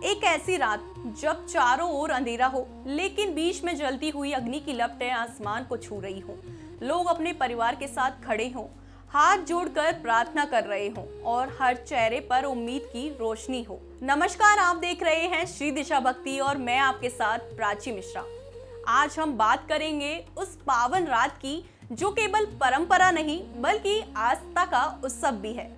एक ऐसी रात जब चारों ओर अंधेरा हो लेकिन बीच में जलती हुई अग्नि की लपटें आसमान को छू रही हों। लोग अपने परिवार के साथ खड़े हों, हाथ जोड़कर प्रार्थना कर रहे हों और हर चेहरे पर उम्मीद की रोशनी हो। नमस्कार, आप देख रहे हैं श्री दिशा भक्ति और मैं आपके साथ प्राची मिश्रा। आज हम बात करेंगे उस पावन रात की जो केवल परंपरा नहीं बल्कि आस्था का उत्सव भी है।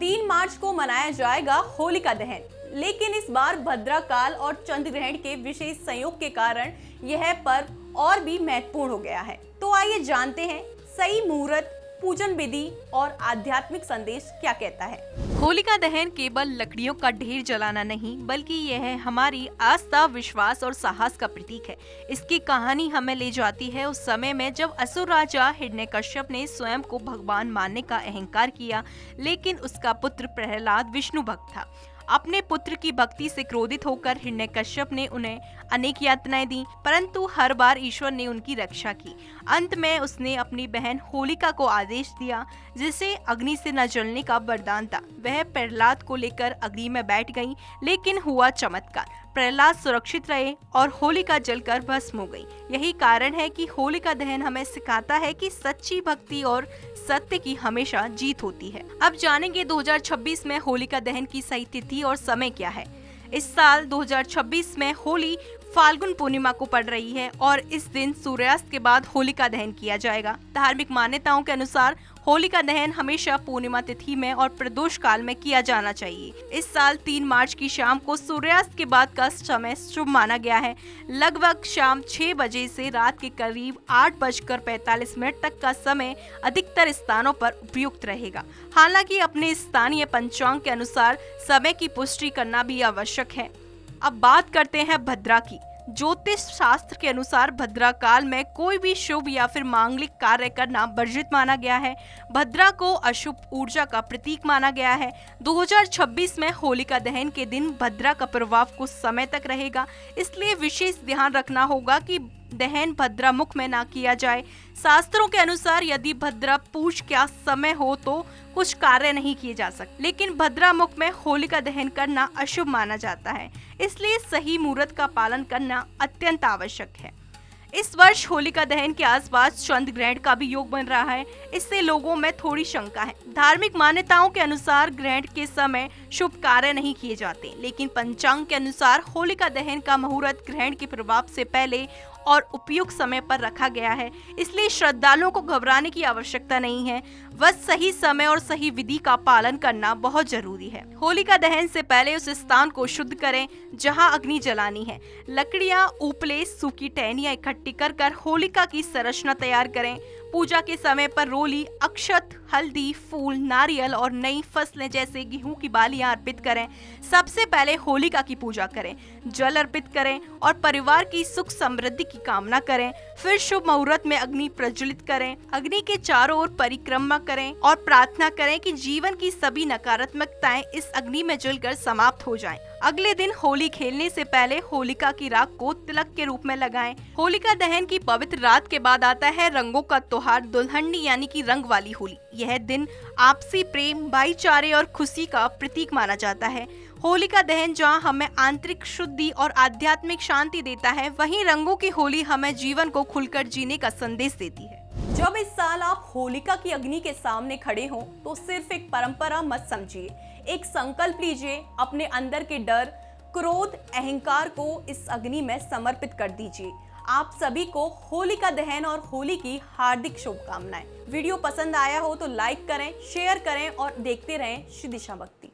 3 मार्च को मनाया जाएगा होलिका दहन, लेकिन इस बार भद्रा काल और चंद्र ग्रहण के विशेष संयोग के कारण यह पर्व और भी महत्वपूर्ण हो गया है। तो आइए जानते हैं सही मुहूर्त, पूजन विधि और आध्यात्मिक संदेश क्या कहता है। होलिका दहन केवल लकड़ियों का ढेर जलाना नहीं बल्कि यह हमारी आस्था, विश्वास और साहस का प्रतीक है। इसकी कहानी हमें ले जाती है उस समय में जब असुर राजा हिरण्यकश्यप ने स्वयं को भगवान मानने का अहंकार किया, लेकिन उसका पुत्र प्रहलाद विष्णु भक्त था। अपने पुत्र की भक्ति से क्रोधित होकर हिरण्यकश्यप ने उन्हें अनेक यातनाएं दी, परंतु हर बार ईश्वर ने उनकी रक्षा की। अंत में उसने अपनी बहन होलिका को आदेश दिया, जिसे अग्नि से न जलने का वरदान था। वह प्रहलाद को लेकर अग्नि में बैठ गई, लेकिन हुआ चमत्कार, प्रहलाद सुरक्षित रहे और होलिका जलकर भस्म हो गई। यही कारण है कि होलिका दहन हमें सिखाता है कि सच्ची भक्ति और सत्य की हमेशा जीत होती है। अब जानेंगे 2026 में होलिका दहन की सही तिथि और समय क्या है। इस साल 2026 में होली फाल्गुन पूर्णिमा को पड़ रही है और इस दिन सूर्यास्त के बाद होलिका दहन किया जाएगा। धार्मिक मान्यताओं के अनुसार होलिका दहन हमेशा पूर्णिमा तिथि में और प्रदोष काल में किया जाना चाहिए। इस साल 3 मार्च की शाम को सूर्यास्त के बाद का समय शुभ माना गया है। लगभग शाम 6 बजे से रात के करीब 8:45 तक का समय अधिकतर स्थानों पर उपयुक्त रहेगा। हालांकि अपने स्थानीय पंचांग के अनुसार समय की पुष्टि करना भी आवश्यक है। अब बात करते हैं भद्रा की। ज्योतिष शास्त्र के अनुसार भद्रा काल में कोई भी शुभ या फिर मांगलिक कार्य करना वर्जित माना गया है। भद्रा को अशुभ ऊर्जा का प्रतीक माना गया है। 2026 में होलिका दहन के दिन भद्रा का प्रभाव कुछ समय तक रहेगा, इसलिए विशेष ध्यान रखना होगा कि दहन भद्रा मुख में ना किया जाए। शास्त्रों के अनुसार यदि भद्रा पूज का समय हो तो कुछ कार्य नहीं किए जा सकते, लेकिन भद्रा मुख में होलिका दहन करना अशुभ माना जाता है, इसलिए सही मुहूर्त का पालन करना अत्यंत आवश्यक है। इस वर्ष होलिका दहन के आसपास चंद्र ग्रहण का भी योग बन रहा है, इससे लोगों में थोड़ी शंका है। धार्मिक मान्यताओं के अनुसार ग्रहण के समय शुभ कार्य नहीं किए जाते, लेकिन पंचांग के अनुसार होलिका दहन का मुहूर्त ग्रहण के प्रभाव से पहले और उपयुक्त समय पर रखा गया है, इसलिए श्रद्धालुओं को घबराने की आवश्यकता नहीं है। बस सही समय और सही विधि का पालन करना बहुत जरूरी है। होलिका दहन से पहले उस स्थान को शुद्ध करें जहां अग्नि जलानी है। लकड़ियां, उपले, सूखी टहनियां इकट्ठी कर होलिका की संरचना तैयार करें। पूजा के समय पर रोली, अक्षत, हल्दी, फूल, नारियल और नई फसलें जैसे गेहूं की बालियां अर्पित करें। सबसे पहले होलिका की पूजा करें, जल अर्पित करें और परिवार की सुख समृद्धि की कामना करें। फिर शुभ मुहूर्त में अग्नि प्रज्वलित करें, अग्नि के चारों ओर परिक्रमा करें और प्रार्थना करें कि जीवन की सभी नकारात्मकताएं इस अग्नि में जलकर समाप्त हो जाएं। अगले दिन होली खेलने से पहले होलिका की राख को तिलक के रूप में लगाएं। होलिका दहन की पवित्र रात के बाद आता है रंगों का त्योहार दुल्हनी यानी कि रंग वाली होली। यह दिन आपसी प्रेम, भाईचारे और खुशी का प्रतीक माना जाता है। होलिका दहन जहां हमें आंतरिक शुद्धि और आध्यात्मिक शांति देता है, वहीं रंगों की होली हमें जीवन को खुलकर जीने का संदेश देती है। जब इस साल आप होलिका की अग्नि के सामने खड़े हों तो सिर्फ एक परंपरा मत समझिए, एक संकल्प लीजिए। अपने अंदर के डर, क्रोध, अहंकार को इस अग्नि में समर्पित कर दीजिए। आप सभी को होलिका दहन और होली की हार्दिक शुभकामनाएं। वीडियो पसंद आया हो तो लाइक करें, शेयर करें और देखते रहें श्री दिशा भक्ति।